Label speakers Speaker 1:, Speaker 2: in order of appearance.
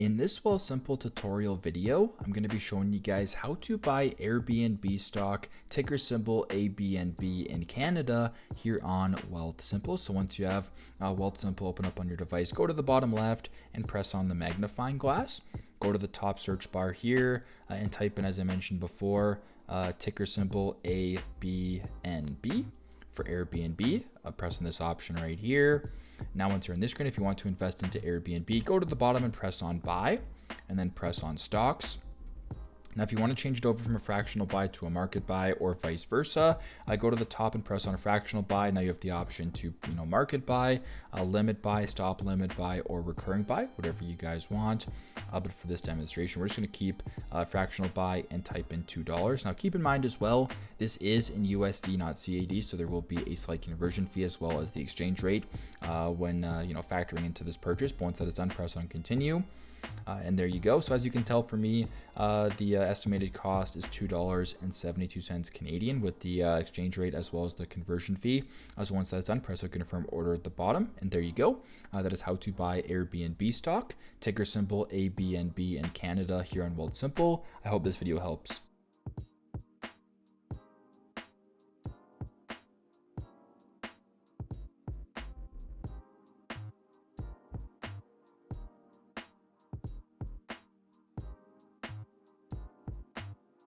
Speaker 1: In this Wealthsimple tutorial video, I'm going to be showing you guys how to buy Airbnb stock, ticker symbol ABNB in Canada here on Wealthsimple. So once you have Wealthsimple open up on your device, go to the bottom left and press on the magnifying glass. Go to the top search bar here and type in, as I mentioned before, ticker symbol ABNB for Airbnb. Pressing this option right here. Now once you're on this screen, if you want to invest into Airbnb, go to the bottom and press on buy and then press on stocks. Now, if you want to change it over from a fractional buy to a market buy or vice versa, go to the top and press on a fractional buy. Now you have the option to, market buy, limit buy, stop limit buy, or recurring buy, whatever you guys want. But for this demonstration, we're just going to keep fractional buy and type in $2. Now, keep in mind as well, this is in USD, not CAD, so there will be a slight conversion fee as well as the exchange rate when factoring into this purchase. But once that is done, press on continue. And there you go. So as you can tell for me, the estimated cost is $2.72 Canadian with the exchange rate as well as the conversion fee. So once that's done, press on confirm order at the bottom. And there you go. That is how to buy Airbnb stock, ticker symbol ABNB in Canada here on Wealthsimple. I hope this video helps.